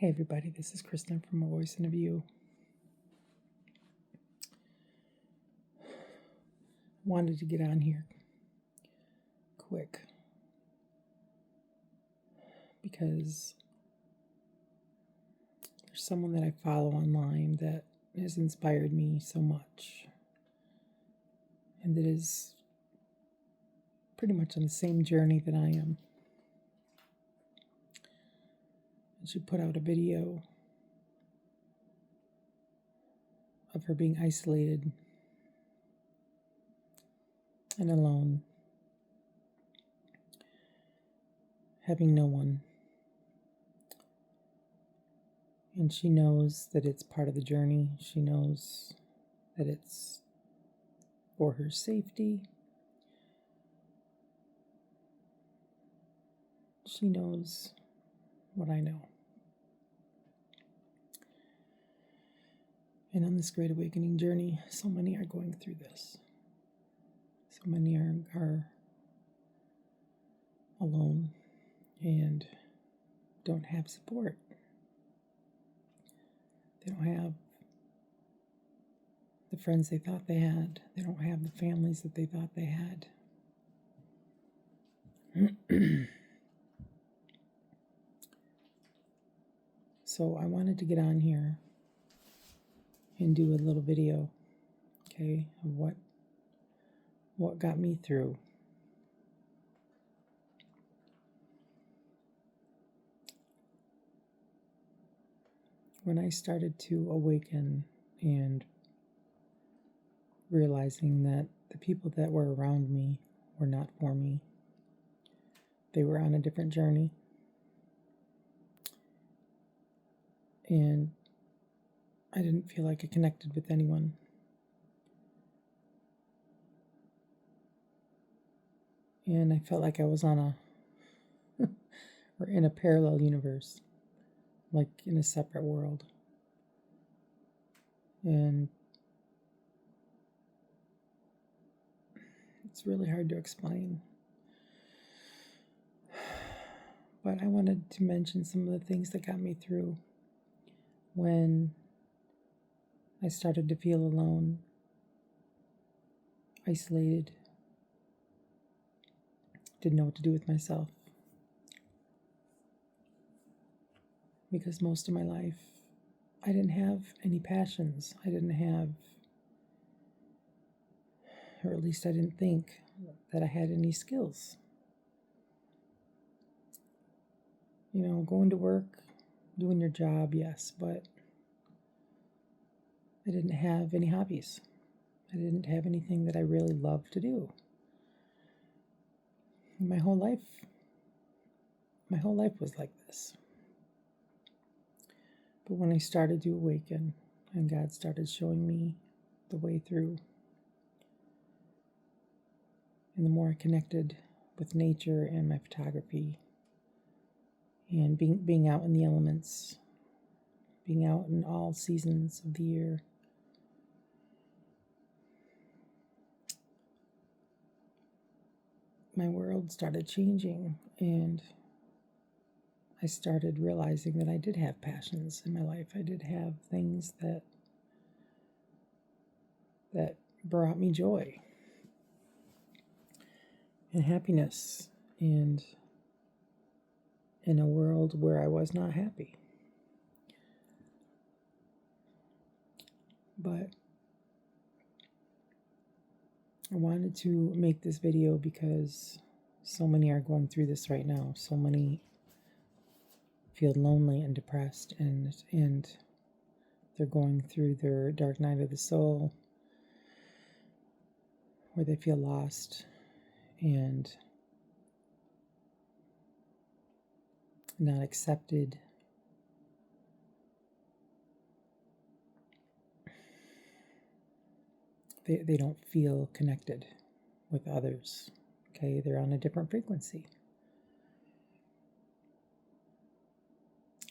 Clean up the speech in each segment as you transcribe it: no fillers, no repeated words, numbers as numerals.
Hey everybody, this is Kristen from A Voice and a View. Wanted to get on here quick because there's someone that I follow online that has inspired me so much and that is pretty much on the same journey that I am. And she put out a video of her being isolated and alone, having no one. And she knows that it's part of the journey. She knows that it's for her safety. She knows what I know. And on this great awakening journey, so many are going through this. So many are alone and don't have support. They don't have the friends they thought they had. They don't have the families that they thought they had. So I wanted to get on here and do a little video, okay, of what got me through. When I started to awaken and realizing that the people that were around me were not for me. They were on a different journey. And I didn't feel like I connected with anyone. And I felt like I was on or in a parallel universe, like in a separate world. And it's really hard to explain. But I wanted to mention some of the things that got me through when I started to feel alone, isolated, didn't know what to do with myself. Because most of my life, I didn't have any passions. I didn't have, or at least I didn't think that I had any skills. You know, going to work, doing your job, yes, but I didn't have any hobbies. I didn't have anything that I really loved to do. My whole life was like this. But when I started to awaken and God started showing me the way through, and the more I connected with nature and my photography and being out in the elements, being out in all seasons of the year, my world started changing, and I started realizing that I did have passions in my life. I did have things that brought me joy and happiness, and in a world where I was not happy. But I wanted to make this video because so many are going through this right now. So many feel lonely and depressed, and they're going through their dark night of the soul, where they feel lost and not accepted. They don't feel connected with others. Okay, they're on a different frequency.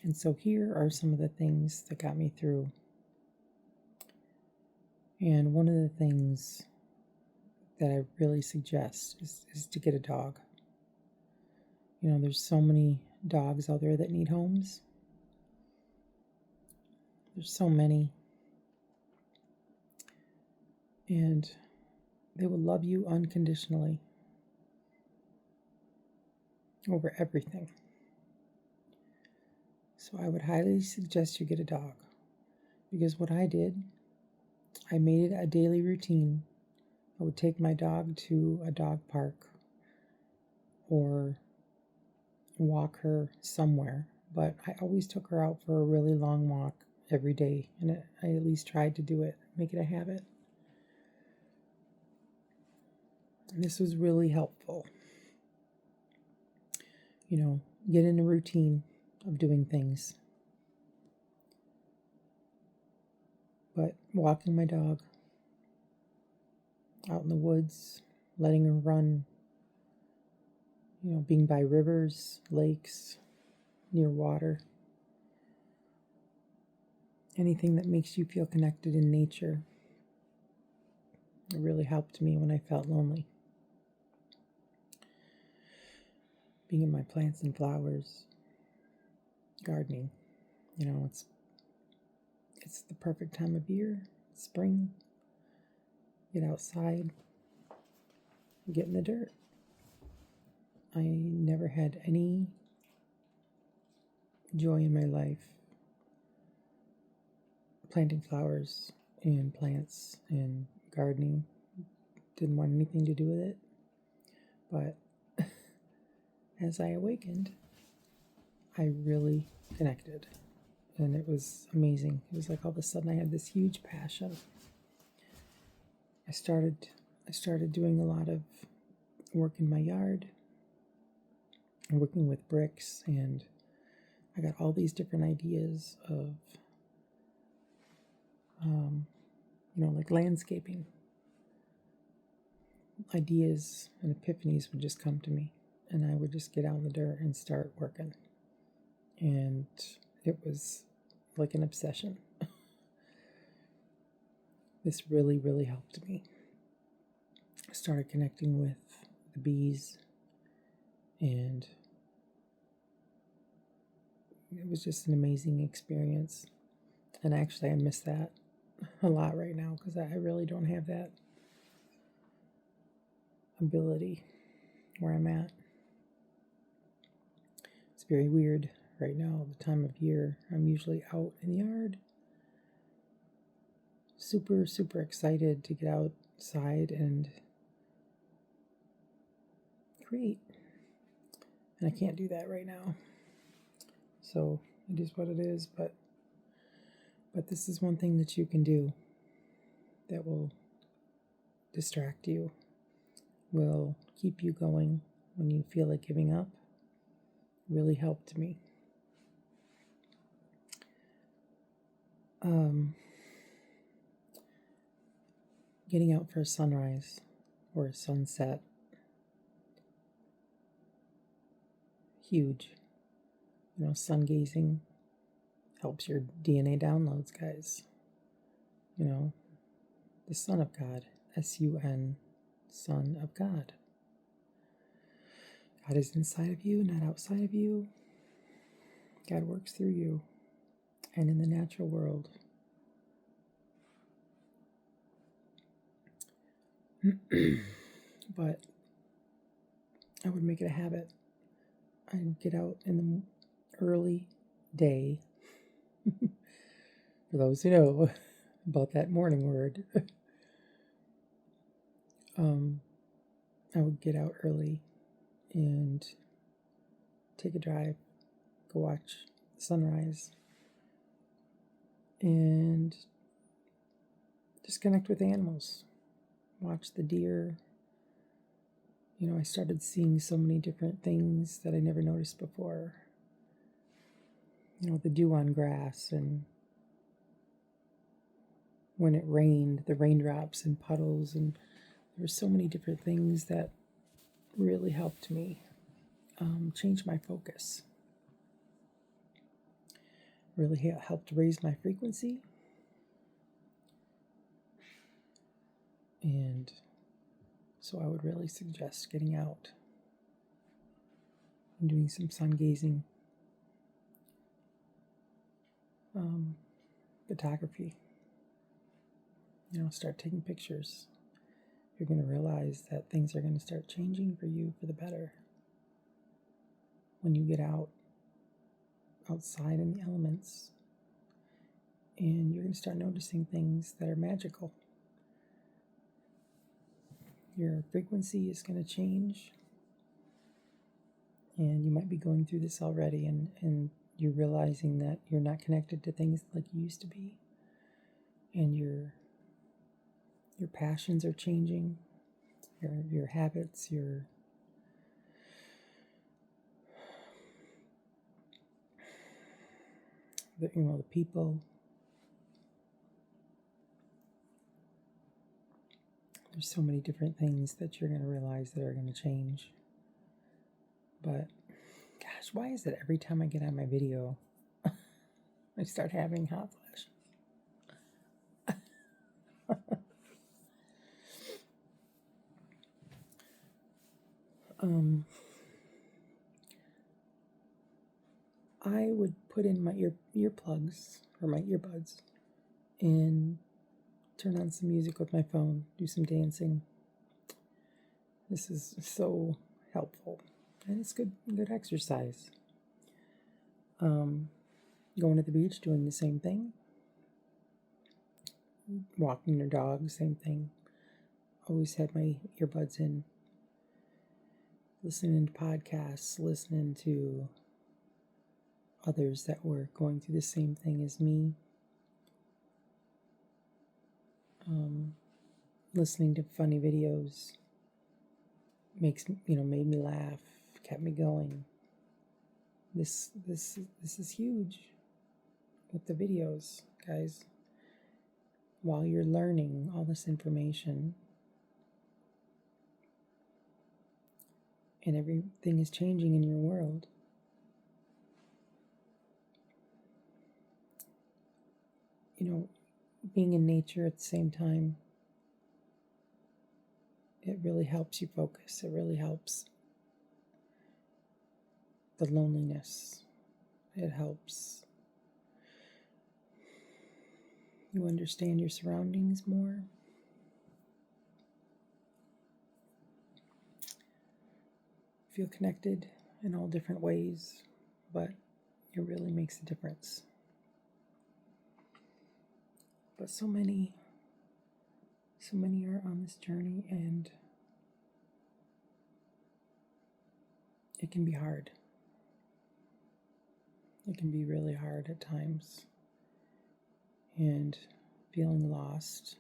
And so here are some of the things that got me through. And one of the things that I really suggest is to get a dog. You know, there's so many dogs out there that need homes. There's so many. And they will love you unconditionally over everything. So I would highly suggest you get a dog. Because what I did, I made it a daily routine. I would take my dog to a dog park or walk her somewhere. But I always took her out for a really long walk every day. And I at least tried to do it, make it a habit. And this was really helpful. Get in a routine of doing things. But walking my dog out in the woods, letting her run, being by rivers, lakes, near water, anything that makes you feel connected in nature. It really helped me when I felt lonely. Being in my plants and flowers, gardening, it's the perfect time of year, spring. Get outside, get in the dirt. I never had any joy in my life planting flowers and plants and gardening. Didn't want anything to do with it. But as I awakened, I really connected. And it was amazing. It was like all of a sudden I had this huge passion. I started doing a lot of work in my yard, working with bricks, and I got all these different ideas of, like landscaping. Ideas and epiphanies would just come to me, and I would just get out in the dirt and start working. And it was like an obsession. This really, really helped me. I started connecting with the bees, and it was just an amazing experience. And actually, I miss that a lot right now because I really don't have that ability where I'm at. It's very weird right now, the time of year. I'm usually out in the yard, super, super excited to get outside and create. And I can't do that right now. So it is what it is, but this is one thing that you can do that will distract you, will keep you going when you feel like giving up. Really helped me. Getting out for a sunrise or a sunset. Huge. Sun gazing helps your DNA downloads, guys. The Son of God, S-U-N, Son of God. God is inside of you, not outside of you. God works through you and in the natural world. But I would make it a habit. I'd get out in the early day. For those who know about that morning word. I would get out early and take a drive, go watch the sunrise, and just connect with animals, watch the deer. I started seeing so many different things that I never noticed before. The dew on grass, and when it rained, the raindrops and puddles, and there were so many different things that really helped me change my focus. Really helped raise my frequency. And so I would really suggest getting out and doing some sun gazing. photography. Start taking pictures. You're going to realize that things are going to start changing for you for the better. When you get outside in the elements, and you're going to start noticing things that are magical. Your frequency is going to change, and you might be going through this already, and you're realizing that you're not connected to things like you used to be, and your passions are changing, your habits, the people. There's so many different things that you're going to realize that are going to change. But, gosh, why is it every time I get on my video, I start having hot flashes? I would put in my earplugs or my earbuds and turn on some music with my phone, do some dancing. This is so helpful, and it's good exercise. Going to the beach, doing the same thing. Walking your dog, same thing. Always had my earbuds in, listening to podcasts, listening to others that were going through the same thing as me. Listening to funny videos made me laugh, kept me going. This is huge with the videos, guys. While you're learning all this information and everything is changing in your world, being in nature at the same time, it really helps you focus. It really helps the loneliness. It helps you understand your surroundings more. Feel connected in all different ways, but it really makes a difference. But so many are on this journey, and it can be hard. It can be really hard at times, and feeling lost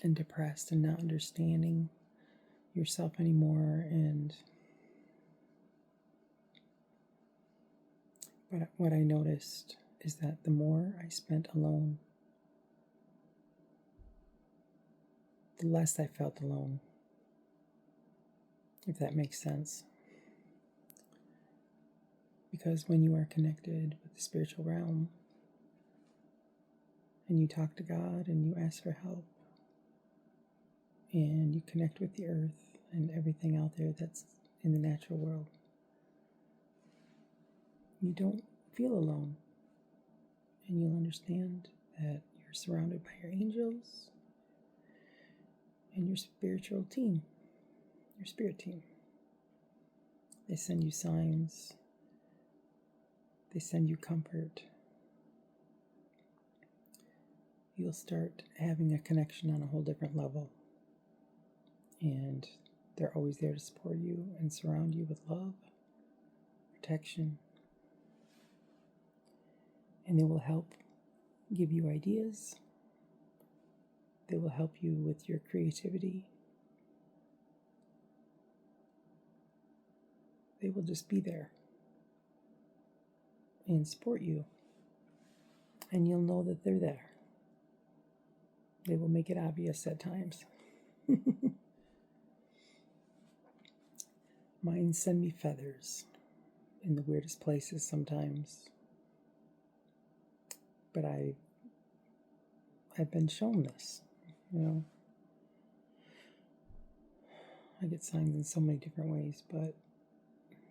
and depressed and not understanding yourself anymore. But what I noticed is that the more I spent alone, the less I felt alone, if that makes sense. Because when you are connected with the spiritual realm, and you talk to God and you ask for help, and you connect with the earth and everything out there that's in the natural world, you don't feel alone. And you'll understand that you're surrounded by your angels and your spiritual team, your spirit team. They send you signs. They send you comfort. You'll start having a connection on a whole different level. And they're always there to support you and surround you with love, protection. And they will help give you ideas. They will help you with your creativity. They will just be there and support you. And you'll know that they're there. They will make it obvious at times. Mine send me feathers in the weirdest places sometimes. But I've been shown this, I get signs in so many different ways, but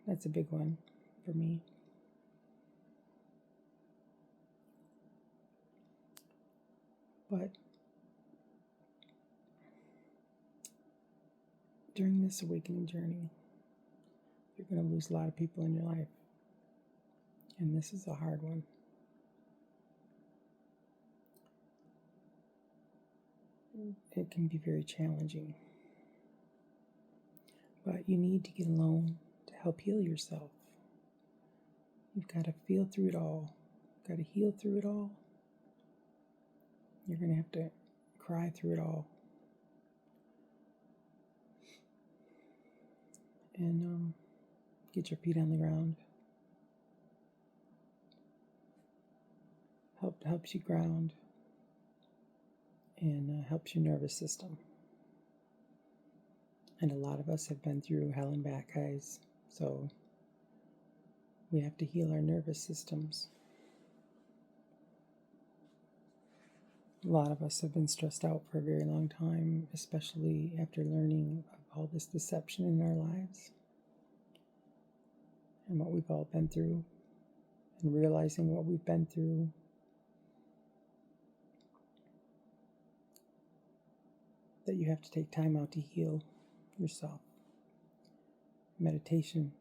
that's a big one for me. But during this awakening journey, you're going to lose a lot of people in your life. And this is a hard one. It can be very challenging. But you need to get alone to help heal yourself. You've got to feel through it all. You've got to heal through it all. You're going to have to cry through it all. And get your feet on the ground. Helps you ground. And helps your nervous system. And a lot of us have been through hell and back, guys. So we have to heal our nervous systems. A lot of us have been stressed out for a very long time, especially after learning of all this deception in our lives and what we've all been through, and realizing what we've been through. That you have to take time out to heal yourself. Meditation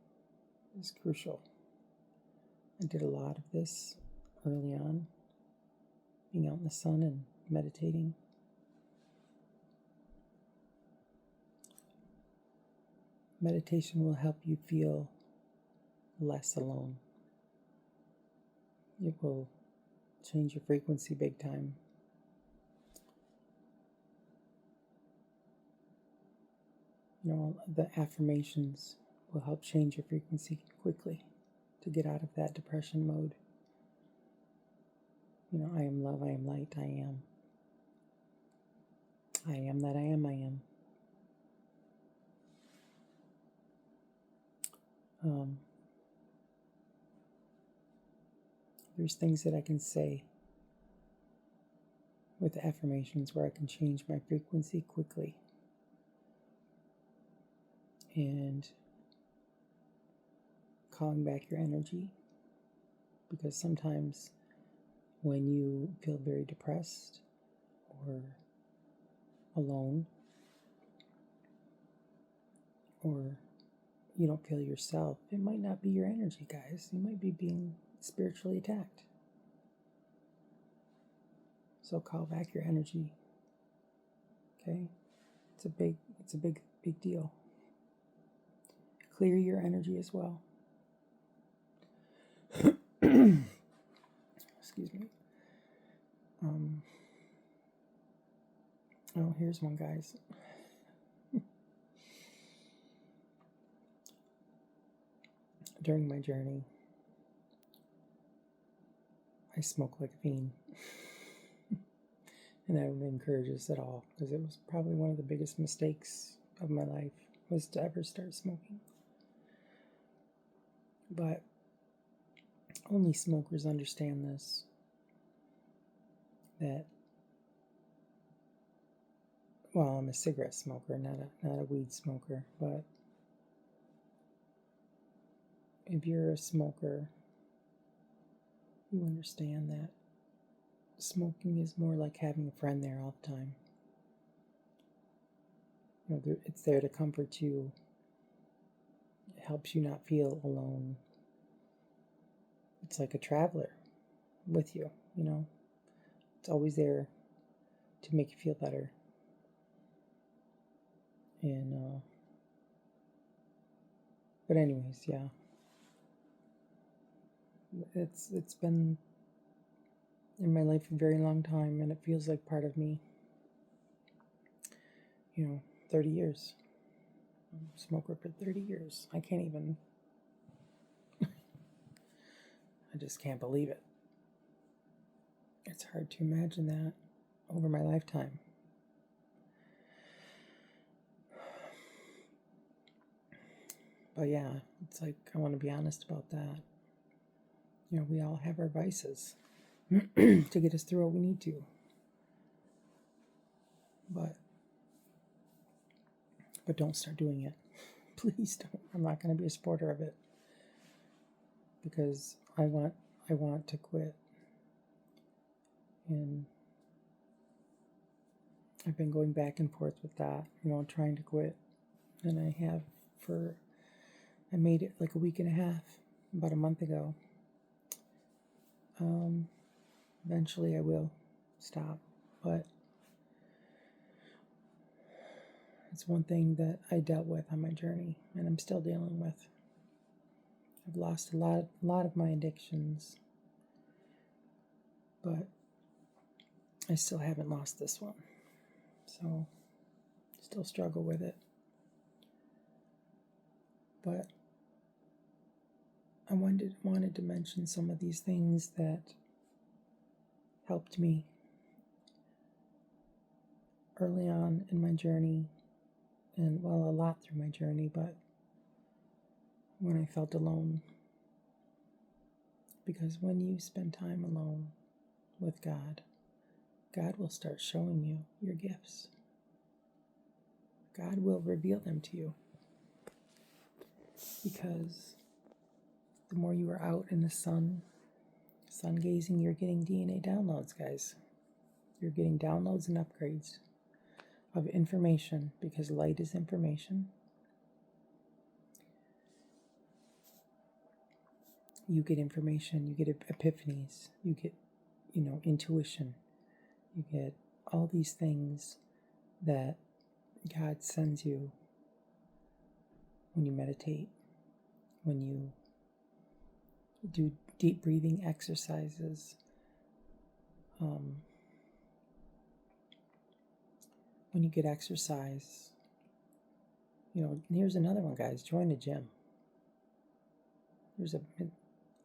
is crucial. I did a lot of this early on, being out in the sun and meditating. Meditation will help you feel less alone. It will change your frequency big time. You know, the affirmations will help change your frequency quickly to get out of that depression mode. You know, I am love, I am light, I am. I am that I am, I am. There's things that I can say with affirmations where I can change my frequency quickly. And calling back your energy, because sometimes when you feel very depressed or alone, or you don't feel yourself, it might not be your energy, guys. You might be being spiritually attacked. So call back your energy. Okay? It's a big deal. Clear your energy as well. Excuse me. Oh, here's one, guys. During my journey, I smoked like a fiend. And I don't encourage this at all, because it was probably one of the biggest mistakes of my life, was to ever start smoking. But only smokers understand this, that, well, I'm a cigarette smoker, not a weed smoker, but if you're a smoker, you understand that smoking is more like having a friend there all the time. You know, it's there to comfort you. It helps you not feel alone. It's like a traveler with you, you know. It's always there to make you feel better. And, but anyways, yeah. It's been in my life a very long time, and it feels like part of me. You know, 30 years. I'm a smoker for 30 years. I can't even, I just can't believe it. It's hard to imagine that over my lifetime. But yeah, it's like, I want to be honest about that. You know, we all have our vices to get us through what we need to. But don't start doing it. Please don't. I'm not going to be a supporter of it, because I want to quit. And I've been going back and forth with that, trying to quit. And I have I made it like a week and a half, about a month ago. Eventually I will stop, but it's one thing that I dealt with on my journey, and I'm still dealing with. I've lost a lot of my addictions, but I still haven't lost this one. So, still struggle with it. But I wanted to mention some of these things that helped me early on in my journey, and a lot through my journey, but when I felt alone. Because when you spend time alone with God, God will start showing you your gifts. God will reveal them to you. Because the more you are out in the sun gazing, you're getting DNA downloads, guys. You're getting downloads and upgrades of information, because light is information. You get information, you get epiphanies, you get, intuition. You get all these things that God sends you when you meditate, when you do deep breathing exercises, when you get exercise. Here's another one, guys. Join a gym.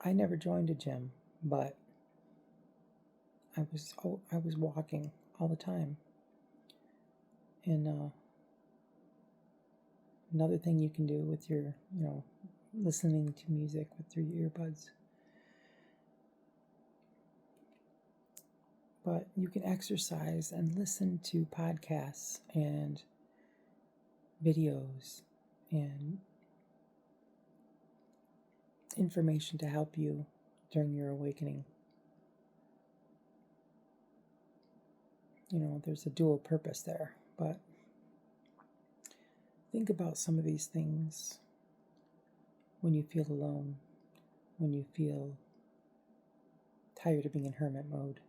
I never joined a gym, but I was walking all the time. And another thing you can do with your, listening to music through your earbuds. But you can exercise and listen to podcasts and videos and information to help you during your awakening. There's a dual purpose there, but think about some of these things when you feel alone, when you feel tired of being in hermit mode.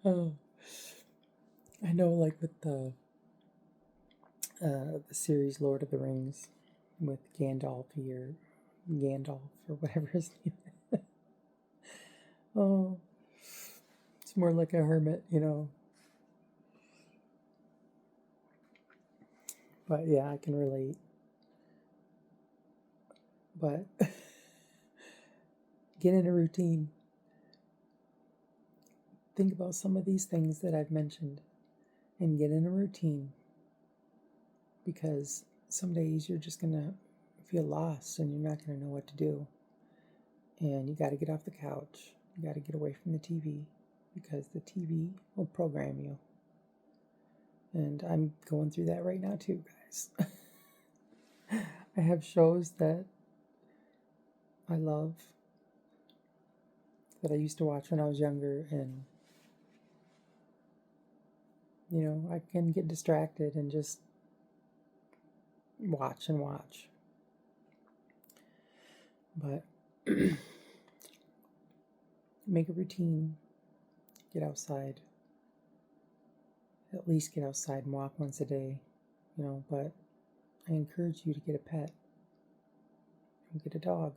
Oh, I know, like with the series Lord of the Rings, with Gandalf or whatever his name is. Oh, it's more like a hermit, But yeah, I can relate. But get in a routine. Think about some of these things that I've mentioned and get in a routine, because some days you're just going to feel lost and you're not going to know what to do. And you got to get off the couch. You got to get away from the TV, because the TV will program you. And I'm going through that right now too, guys. I have shows that I love, that I used to watch when I was younger, and I can get distracted and just watch and watch. But make a routine. Get outside. At least get outside and walk once a day, but I encourage you to get a pet. Get a dog.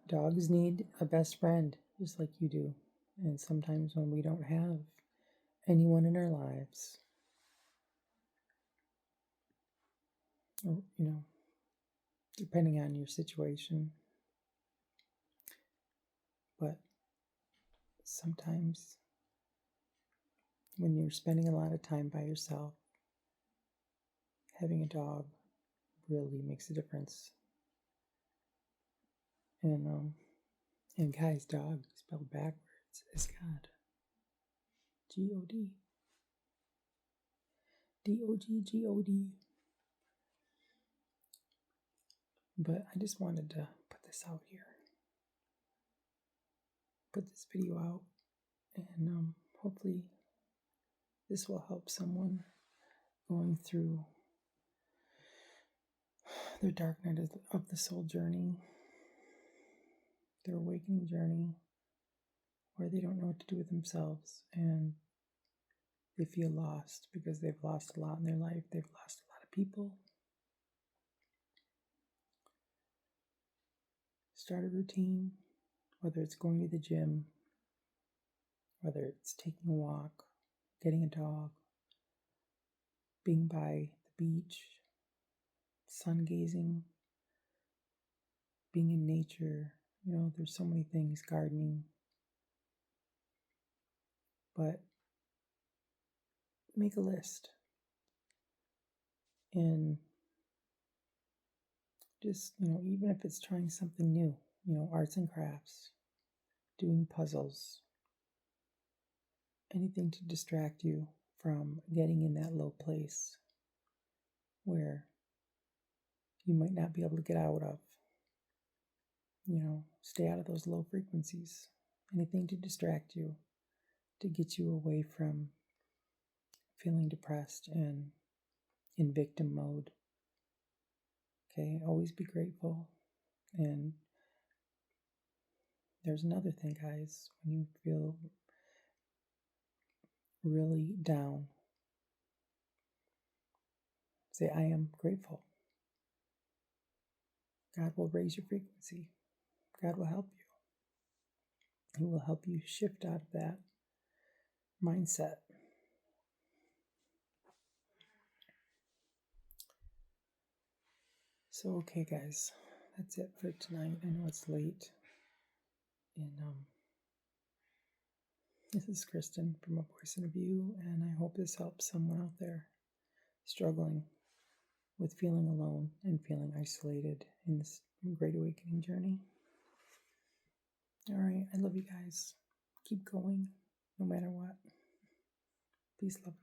Dogs need a best friend, just like you do. And sometimes when we don't have anyone in our lives, or, depending on your situation, but sometimes when you're spending a lot of time by yourself, having a dog really makes a difference. And guys, dog spelled backwards is God. G-O-D. D-O-G-G-O-D. But I just wanted to put this out here. Put this video out And hopefully this will help someone going through their dark night of the soul journey, their awakening journey, where they don't know what to do with themselves and they feel lost because they've lost a lot in their life. They've lost a lot of people. Start a routine, whether it's going to the gym, whether it's taking a walk, getting a dog, being by the beach, sun gazing, being in nature. There's so many things, gardening. But make a list and just, even if it's trying something new, arts and crafts, doing puzzles, anything to distract you from getting in that low place where you might not be able to get out of. Stay out of those low frequencies. Anything to distract you, to get you away from feeling depressed and in victim mode. Okay, always be grateful. And there's another thing, guys, when you feel really down, say, I am grateful. God will raise your frequency. God will help you. He will help you shift out of that mindset. So, okay, guys, that's it for tonight. I know it's late. And this is Kristen from A Voice and a View, and I hope this helps someone out there struggling with feeling alone and feeling isolated in this great awakening journey. All right, I love you guys. Keep going, no matter what. Peace, love,